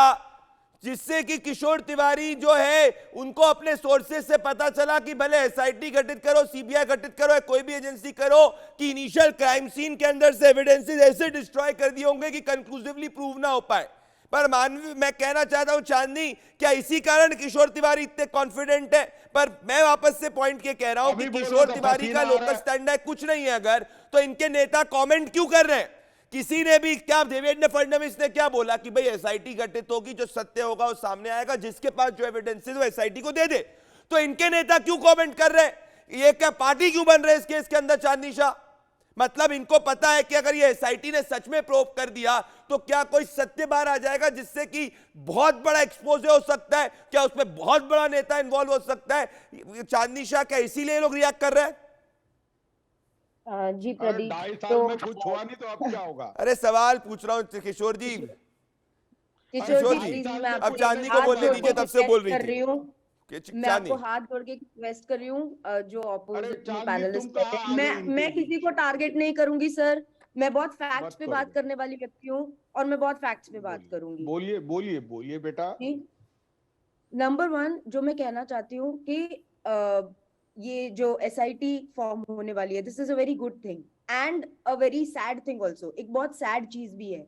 जिससे कि किशोर तिवारी जो है उनको अपने सोर्सेस से पता चला कि भले एसआईटी गठित करो, सीबीआई गठित करो, कोई भी एजेंसी करो, कि इनिशियल क्राइम सीन के अंदर से एविडेंसेस ऐसे डिस्ट्रॉय कर दिए होंगे कि कंक्लूसिवली प्रूव ना हो पाए। पर मानवी मैं कहना चाहता हूं चांदनी, क्या इसी कारण किशोर तिवारी इतने कॉन्फिडेंट है? पर मैं वापस से पॉइंट के कह रहा हूं कि किशोर तिवारी का लोकल स्टैंड है कुछ नहीं है अगर, तो इनके नेता कमेंट क्यों कर रहे हैं? किसी ने भी क्या, देवेंद्र फडणवीस ने क्या बोला कि भाई एसआईटी गठित होगी, जो सत्य होगा वो सामने आएगा, जिसके पास जो एविडेंस है वो एसआईटी को दे दे। तो इनके नेता क्यों कमेंट कर रहे, ये क्या पार्टी क्यों बन रहे इस केस के अंदर चांदनी शाह? मतलब इनको पता है कि अगर ये एसआईटी ने सच में प्रोब कर दिया तो क्या कोई सत्य बाहर आ जाएगा जिससे कि बहुत बड़ा एक्सपोज हो सकता है, क्या उसमें बहुत बड़ा नेता इन्वॉल्व हो सकता है। चांदनी शाह, क्या इसीलिए लोग रिएक्ट कर रहे हैं? जी प्रदीप, 2.5 साल तो में कुछ हुआ नहीं तो अब क्या होगा? अरे सवाल पूछ रहा हूँ किशोर जी। किशोर जी प्लीज, मैं अब चांदनी को बोलने दीजिए, तब से बोल रही थी। मैं आपको हाथ जोड़ के रिक्वेस्ट कर रही हूँ, जो ऑपोजिट में पैनलिस्ट है, मैं किसी को टारगेट नहीं करूंगी सर। मैं बहुत फैक्ट्स पे बात करने वाली व्यक्ति हूँ और मैं बहुत फैक्ट्स पे बात करूंगी। बोलिए बोलिए बोलिए बेटा। नंबर 1 जो मैं कहना चाहती हूँ कि ये जो एसआईटी फॉर्म होने वाली है, this is a very good thing and a very sad thing also. एक बहुत सैड चीज भी है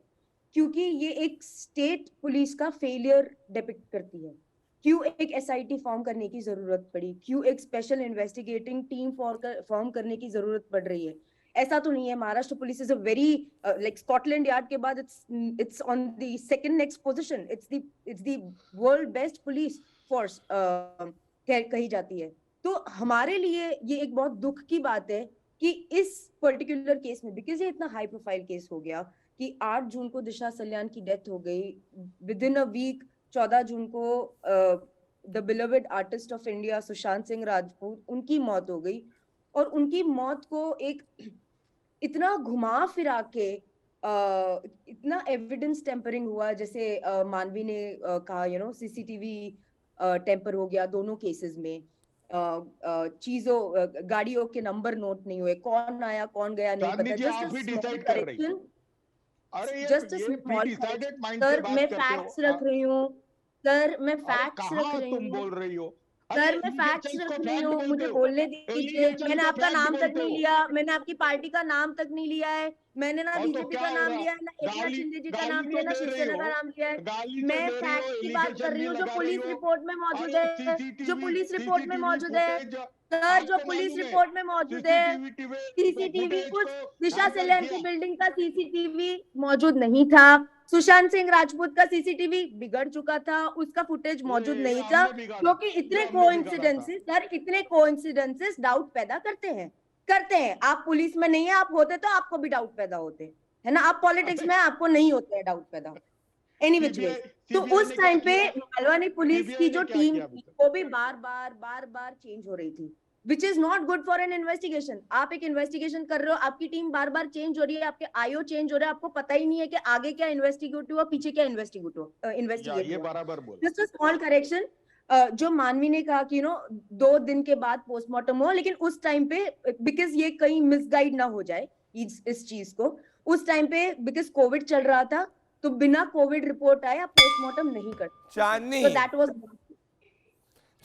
क्योंकि ये एक स्टेट पुलिस का फेलियर डिपिक्ट करती है। क्यों एक एसआईटी फॉर्म करने की जरूरत पड़ी, क्यों एक स्पेशल इन्वेस्टिगेटिंग टीम फॉर्म करने की जरूरत पड़ रही है? ऐसा तो नहीं है। Maharashtra police is a very like Scotland yard के बाद it's on the second next position. It's the world best police force कही जाती है। तो हमारे लिए ये एक बहुत दुख की बात है कि इस पर्टिकुलर केस में, बिकॉज ये इतना हाई प्रोफाइल केस हो गया कि 8 जून को दिशा सल्यान की डेथ हो गई, विद इन अ वीक 14 जून को the beloved artist of India Sushant Singh Rajput, उनकी मौत हो गई। और उनकी मौत को एक इतना घुमा फिरा के इतना एविडेंस टेम्परिंग हुआ, जैसे मानवी ने कहा सीसीटीवी टेम्पर हो गया दोनों केसेस में। चीजों, गाड़ियों के नंबर नोट नहीं हुए, कौन आया कौन गया नहीं पता। Just a small correction. Sir मैं फैक्ट्स रख रही हूँ, सर मैं फैक्ट्स रख रही हूँ, तुम बोल रही हो सर मैं फैक्ट्स रख रही हूँ, मुझे बोलने दीजिए। मैंने आपका नाम तक नहीं लिया, मैंने आपकी पार्टी का नाम तक नहीं लिया है, मैंने ना बीजेपी का नाम लिया है, ना एकनाथ शिंदे जी का नाम लिया, ना शिवसेना का नाम लिया है। मैं फैक्ट की बात कर रही हूँ जो पुलिस रिपोर्ट में मौजूद है, जो पुलिस रिपोर्ट में मौजूद है सर, जो पुलिस रिपोर्ट में मौजूद है। सीसीटीवी, कुछ दिशा सल्यान की बिल्डिंग का सीसीटीवी मौजूद नहीं था, सुशांत सिंह राजपूत का सीसीटीवी बिगड़ चुका था, उसका फुटेज मौजूद नहीं था, क्योंकि इतने कोइंसिडेंसेस सर, इतने कोइंसिडेंसेस डाउट पैदा करते हैं। आप पुलिस में नहीं है, आप होते तो आपको भी डाउट पैदा होते है ना। आप पॉलिटिक्स में आपको नहीं होते हैं डाउट पैदा एनी विच वे। तो उस टाइम पे मालवानी पुलिस की जो टीम थी वो भी बार बार चेंज हो रही थी, which is not good for an investigation. आप एक इन्वेस्टिगेशन कर रहे हो, आपकी टीम बार बार चेंज हो रही है, आपके आईओ चेंज हो रहे हैं, आपको पता ही नहीं है कि आगे क्या इन्वेस्टिगेटिव और पीछे क्या इन्वेस्टिगेटिव। ये बराबर बोल। जस्ट अ स्मॉल करेक्शन, जो मानवी ने कहा कि 2 दिन के बाद पोस्टमार्टम हुआ, लेकिन उस टाइम पे बिकॉज ये कहीं मिसगाइड ना हो जाए इस चीज को, उस टाइम पे बिकॉज कोविड चल रहा था तो बिना कोविड रिपोर्ट आए आप पोस्टमार्टम नहीं करते। चांदनी, so that was...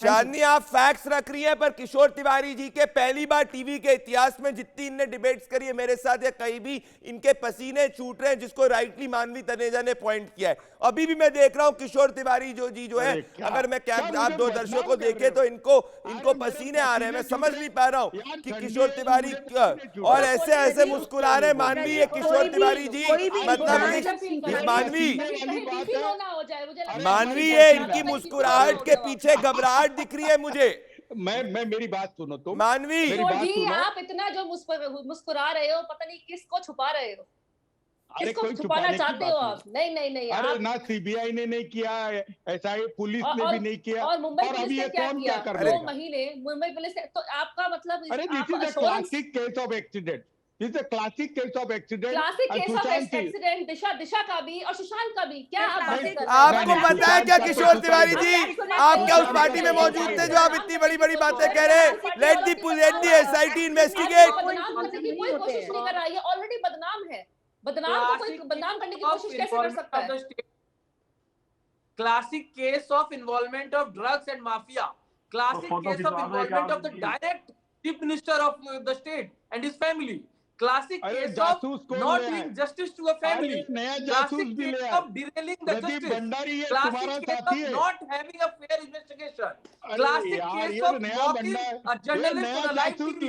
चांदनी आप फैक्ट्स रख रही है, पर किशोर तिवारी जी के पहली बार टीवी के इतिहास में जितनी इनने डिबेट्स करी है मेरे साथ या कहीं भी, इनके पसीने छूट रहे हैं, जिसको राइटली मानवी तनेजा ने पॉइंट किया है। अभी भी मैं देख रहा हूं किशोर तिवारी जो है, अगर मैं आप 2 दर्शकों को देखे तो इनको पसीने आ रहे हैं। मैं समझ नहीं पा रहा हूं कि किशोर तिवारी और ऐसे मुस्कुरा रहे मानवी है किशोर तिवारी जी, मतलब मानवी है, इनकी मुस्कुराहट के पीछे घबराहट दिख रही है मुझे। मैं मेरी बात सुनो तो मानवी जी, आप इतना जो मुस्कुरा रहे हो, पता नहीं किसको छुपा रहे हो, किसको छुपाना चाहते हो आप? नहीं अरे ना सीबीआई ने नहीं किया, ऐसा ही पुलिस ने भी नहीं किया, और मुंबई पुलिस ने क्या किया? कर रहा है? 2 महीने मुंबई पुलिस ने, तो आपका मतलब अरे this is a classic case of accident, this is a classic case of accident, classic case of accident, Disha का भी और सुशांत का भी। क्या आप बातें कर रहे हैं? आपको पता है क्या किशोर तिवारी जी, आप क्या उस पार्टी में मौजूद थे जो आप इतनी बड़ी बातें कह रहे हैं? Let the SIT investigate. कोई कोशिश नहीं कर रहा है, ये ऑलरेडी बदनाम है। बदनाम को कोई बदनाम करने की कोशिश कैसे कर सकता है? Classic case of involvement of drugs and mafia, classic case of involvement of the direct chief minister of the state and his family, classic case of not doing justice to a family, classic case of derailing the justice, classic case of not having a fair investigation, classic case of mocking a journalist on a live TV,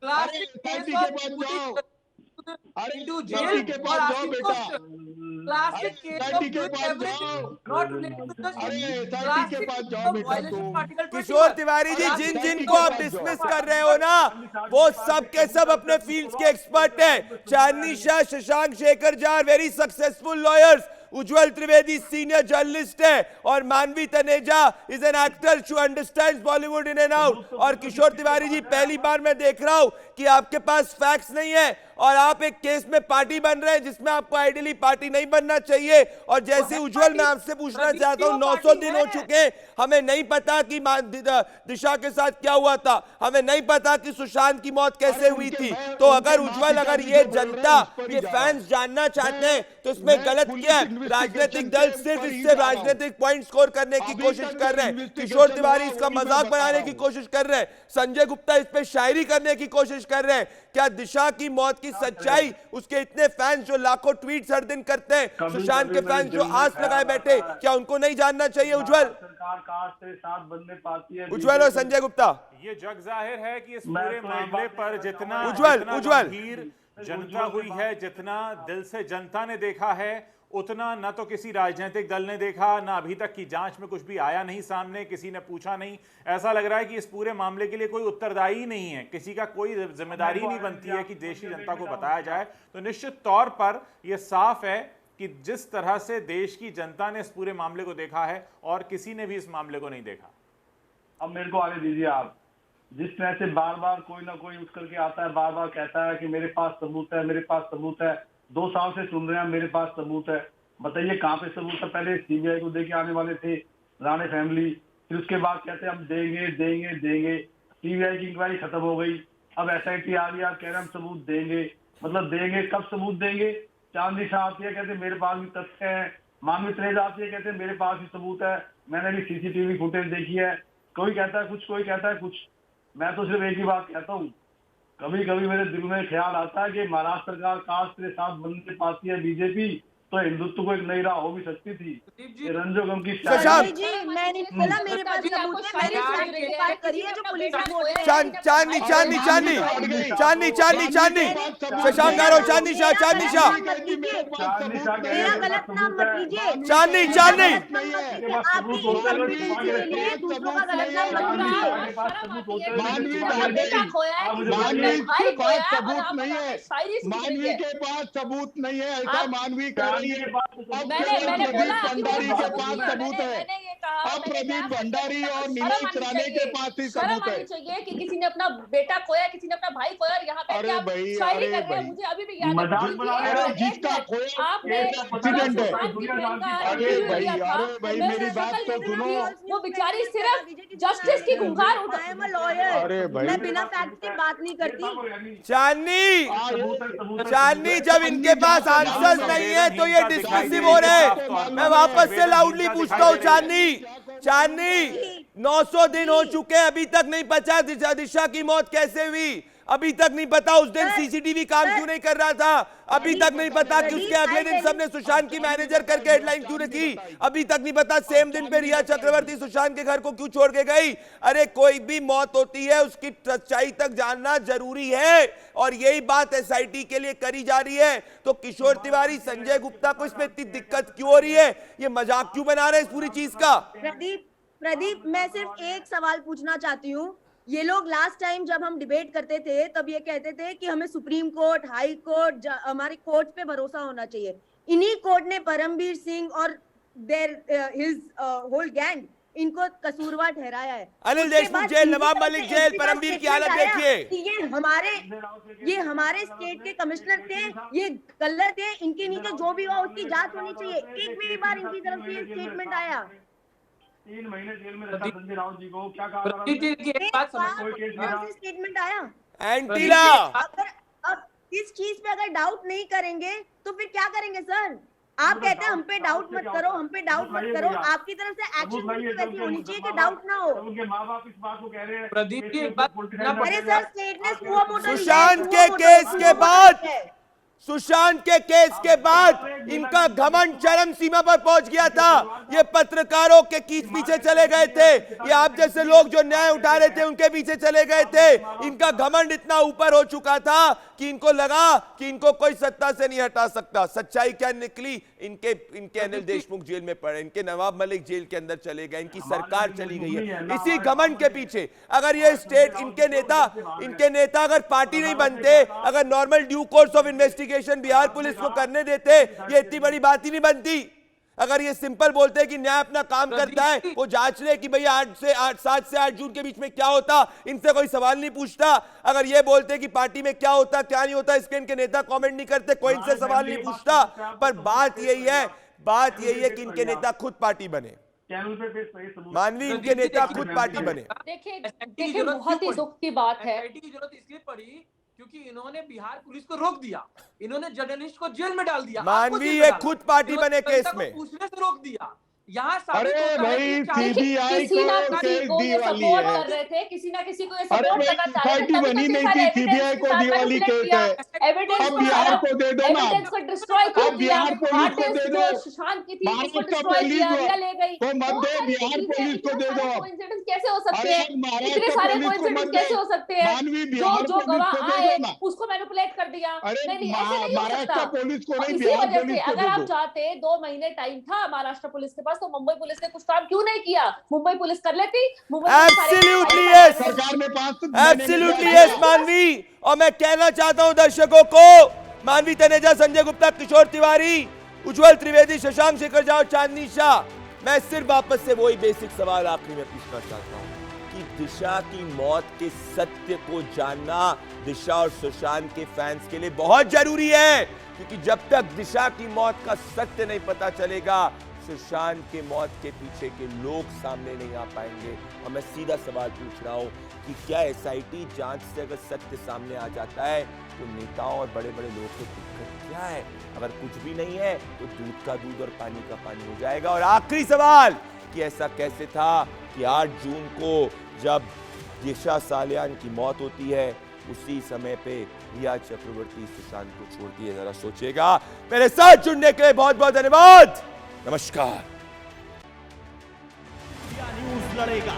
classic case of into SIT jail के for पास जाओ asking बेटा, questions. Classic case SIT of के doing पास everything जाओ, not related to the अरे issue. SIT के Classic पास case जाओ of बेटा violation of तुम। Article 21. किशोर तिवारी जी, और जिन classic जिन case को of आप violation डिसमिस of कर रहे Article हो ना, वो सब के सब अपने फील्ड्स के एक्सपर्ट हैं। Chandni Shah, Shashank Shekhar Jha, very successful lawyers. Ujjwal Trivedi senior journalist है, और Manvi Taneja is an actor जो understands Bollywood in and out. और किशोर तिवारी जी, पहली बार मैं देख रहा हूं कि आपके पास फैक्ट्स नहीं है और आप एक केस में पार्टी बन रहे हैं जिसमें आपको आइडियली पार्टी नहीं बनना चाहिए। और जैसे उज्जवल, मैं आपसे पूछना चाहता हूं, 900 दिन हो चुके, हमें नहीं पता कि दिशा के साथ क्या हुआ था, हमें नहीं पता कि सुशांत की मौत कैसे हुई थी। तो अगर उज्जवल, अगर ये जनता, ये फैंस जानना चाहते हैं तो इसमें गलत क्या है? राजनीतिक दल सिर्फ इससे राजनीतिक पॉइंट स्कोर करने की कोशिश कर रहे हैं। किशोर तिवारी इसका मजाक बनाने की कोशिश कर रहे हैं। संजय गुप्ता इस पे शायरी करने की कोशिश कर रहे हैं। क्या दिशा की मौत की सच्चाई, उसके इतने फैंस जो लाखों ट्वीट्स हर दिन करते हैं, सुशांत के फैंस जो आस लगाए बैठे, क्या उनको नहीं जानना चाहिए? उज्जवल, सरकार काट से 7 बनने पाती है। उज्जवल और संजय गुप्ता, ये जग जाहिर है कि इस पूरे मामले पर जितना उज्जवल गंभीर जनता हुई है, जितना दिल से जनता ने देखा है, उतना न तो किसी राजनीतिक दल ने देखा, न अभी तक की जांच में कुछ भी आया नहीं सामने, किसी ने पूछा नहीं। ऐसा लग रहा है कि इस पूरे मामले के लिए कोई उत्तरदायी नहीं है, किसी का कोई जिम्मेदारी नहीं बनती है कि देश की जनता को बताया जाए। तो निश्चित तौर पर यह साफ है कि जिस तरह से देश की जनता ने इस पूरे मामले को देखा है और किसी ने भी इस मामले को नहीं देखा। अब मेरे को आने दीजिए आप। जिस तरह से बार बार कोई ना कोई उठ करके आता है, बार बार कहता है कि मेरे पास सबूत है, मेरे पास सबूत है। 2 साल से सुन रहे हैं मेरे पास सबूत है। बताइए कहाँ पे सबूत है? पहले सीबीआई को देके आने वाले थे राणे फैमिली, फिर उसके बाद कहते हैं हम देंगे देंगे देंगे। सीबीआई की इंक्वायरी खत्म हो गई, अब SIT आ गया, कह रहे हम सबूत देंगे। मतलब देंगे, कब सबूत देंगे? चांदनी शाह आती है, कहते मेरे पास भी तथ्य है। मानवी तनेजा आती है, कहते मेरे पास भी सबूत है, मैंने भी CCTV फुटेज देखी है। कोई कहता है कुछ, कोई कहता है कुछ। मैं तो सिर्फ एक ही बात कहता हूँ, कभी कभी मेरे दिल में ख्याल आता है कि महाराष्ट्र सरकार कास्ट के साथ बनने पाती है बीजेपी, तो हिंदुत्व को एक नई राह हो भी सकती थी। रंजोगम की शशांक जी, मैंने बोला मेरे पास सबूत है, मेरी साइड की बात करिए जो पुलिस ने बोल रही है। चांदनी चांदनी चांदनी चांदनी चांदनी चांदनी शशांक गारो, चांदनी शाह, चांदनी शाह, मेरा गलत नाम मत लीजिए। चांदनी चांदनी आपकी इनकम्पिटेंसी के लिए दूसरों का गलत नाम मत लीजिए। मानवी बेटा खोया है, मानवी भाई के खोया पास है, और सबूत आप नहीं हमारे है, शायरी सुन रही मानवी है। के पास सबूत नहीं है, ऐसा मानवी कह रही है। अब मैंने बोला प्रदीप भंडारी के पास सबूत है, मैंने ये कहा, अब प्रदीप भंडारी और नीलेश राणे के पास ही सबूत है। चाहिए कि किसी ने अपना बेटा खोया, किसी ने अपना भाई खोया, और यहाँ पे अरे आप भाई, शायरी अरे कर रहे हैं। भाई। मुझे अभी भी याद मजाक है, बना रहे अरे जिसका खोया आपने एक्सीडेंट है। अरे भाई, अरे भाई, मेरी बात तो सुनो। वो बेचारी सिर्फ जस्टिस की गुहार उठा। आई एम अ लॉयर, अरे भाई, मैं बिना फैक्ट के बात नहीं करती। चांदनी, जब इनके पास आंसर्स नहीं है तो ये डिस्कसिव हो रहे हैं। मैं वापस से लाउडली पूछता हूँ, चांदनी 900 दिन हो चुके, अभी तक नहीं पता दिशा की मौत कैसे हुई, अभी तक नहीं पता उस दिन CCTV काम क्यों नहीं कर रहा था, अभी तक नहीं पता कि उसके अगले दिन सबने सुशांत की मैनेजर करके हेडलाइन क्यों रखी, अभी तक नहीं पता सेम दिन पे रिया चक्रवर्ती सुशांत के घर को क्यों छोड़ के गई। अरे कोई भी मौत होती है उसकी सच्चाई तक जानना जरूरी है, और यही बात SIT के लिए करी जा रही है। तो किशोर तिवारी, संजय गुप्ता को इसमें इतनी दिक्कत क्यों हो रही है? ये मजाक क्यों बना रहे हैं इस पूरी चीज का? प्रदीप, मैं सिर्फ एक सवाल पूछना चाहती हूँ। ये लोग लास्ट टाइम जब हम डिबेट करते थे तब ये कहते थे कि हमें सुप्रीम कोर्ट, हाई कोर्ट, हमारे कोर्ट पे भरोसा होना चाहिए। इन्हीं कोर्ट ने परमवीर सिंह और हिज होल गैंग, इनको कसूरवार ठहराया है। अनिल देशमुख जेल, नवाब मलिक जेल, परमवीर की हालत देखिए। ये हमारे स्टेट के कमिश्नर थे, ये गलत है, इनके नीचे जो भी हुआ उसकी जांच होनी चाहिए। एक भी बार इनकी तरफ से स्टेटमेंट आया? 3 महीने जेल में रखा संजय राउत जी को, क्या कहा? स्टेटमेंट आया? एंटीला, अगर अब इस चीज पे अगर डाउट नहीं करेंगे तो फिर क्या करेंगे सर? आप कहते हैं हम पे डाउट मत करो, हम पे डाउट मत करो, आपकी तरफ से एक्शन वैसी होनी चाहिए कि डाउट ना हो। उनके माँ बाप इस बात को कह रहे हैं। प्रदीप जी, एक बात अरे सर, स्टेटनेस हुआ मोटो सुशांत के केस के बाद, सुशांत के केस के बाद इनका घमंड चरम सीमा पर पहुंच गया था। ये पत्रकारों के पीछे चले गए थे, ये आप जैसे लोग जो न्याय उठा रहे थे उनके पीछे चले गए थे। इनका घमंड इतना ऊपर हो चुका था कि इनको लगा कि इनको कोई सत्ता से नहीं हटा सकता। सच्चाई क्या निकली? इनके अनिल देशमुख जेल में पड़े, इनके नवाब मलिक जेल के अंदर चले गए, इनकी सरकार चली गई है इसी घमंड के पीछे। अगर ये स्टेट, इनके नेता अगर पार्टी नहीं बनते, अगर normal due course of investigation Bihar police को करने देते, ये इतनी बड़ी बात ही नहीं बनती। अगर ये सिंपल बोलते हैं कि न्याय अपना काम करता है, वो जांच ले कि भाई 7 से 8 जून के बीच में क्या होता, इनसे कोई सवाल नहीं पूछता। अगर ये बोलते कि पार्टी में क्या होता क्या नहीं होता, इसके इनके नेता कमेंट नहीं करते, कोई इनसे सवाल नहीं पूछता। पर बात यही है कि इनके नेता खुद पार्टी बने। मानवी, इनके नेता खुद पार्टी बने। देखिए बहुत ही दुख की बात है की जरूरत इसलिए पड़ी क्योंकि इन्होंने बिहार पुलिस को रोक दिया, इन्होंने जर्नलिस्ट को जेल में डाल दिया। मानवी ये खुद पार्टी बने केस में, पूछने से रोक दिया। यहाँ अरे भाई सीबीआई किसी ना को किसी को ये सपोर्ट कर रहे थे, किसी ना किसी को ये अरे सपोर्ट करना चाह रहे थे। पार्टी बनी नहीं थी, सीबीआई को दिवाली केस है। एविडेंस अब बिहार को दे दो ना, एविडेंस को डिस्ट्रॉय किया, अब बिहार पुलिस को दे दो। सुशांत की थी उसको महाराष्ट्र डिस्ट्रॉय पुलिस किया, ले गई। को मत दे, बिहार पुलिस को दे दो। कोइंसिडेंस कैसे हो सकते अरे हैं? महाराष्ट्र इतने सारे पुलिस को कोइंसिडेंस मत कैसे दे। हो सकते हैं? मानवी जो बिहार जो पुलिस गवाह को दे आए दो ना। उसको मैनिपुलेट कर दिया। अरे नहीं ऐसे नहीं हो महाराष्ट्र सकता। पुलिस को नहीं, इसी बिहार वजह पुलिस से को अगर दे आप दो। चाहते 2 महीने टाइम था महाराष्ट्र पुलिस के पास, तो मुंबई पुलिस ने कुछ काम क्यों नहीं किया? मुंबई पुलिस कर लेती। Absolutely yes, सरकार ने 5 Absolutely yes मानवी। और मैं कहना चाहता हूं दर्शकों को, मानवी तनेजा, संजय गुप्ता, किशोर तिवारी, उज्जवल त्रिवेदी, शशांक शेखर झा और चांदनी शाह, मैं सिर्फ वापस से वही बेसिक सवाल आखिरी में पूछना चाहता हूं कि दिशा की मौत के सत्य को जानना दिशा और सुशांत के फैंस के लिए बहुत जरूरी है, क्योंकि जब तक दिशा की मौत का सत्य नहीं पता चलेगा, सुशांत के मौत के पीछे के लोग सामने नहीं आ पाएंगे। और मैं सीधा सवाल पूछ रहा हूं कि क्या एसआईटी जांच से अगर सत्य सामने आ जाता है तो नेताओं और बड़े बड़े लोगों को दिक्कत क्या है? अगर कुछ भी नहीं है तो दूध का दूध और पानी का पानी हो जाएगा। और आखिरी सवाल कि ऐसा कैसे था कि 8 जून को जब दिशा सालियान की मौत होती है, उसी समय पे रिया चक्रवर्ती सुशांत को छोड़ती है? जरा सोचिएगा। मेरे साथ जुड़ने के लिए बहुत बहुत धन्यवाद। नमस्कार। इंडिया न्यूज लड़ेगा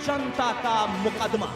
जनता का मुकदमा।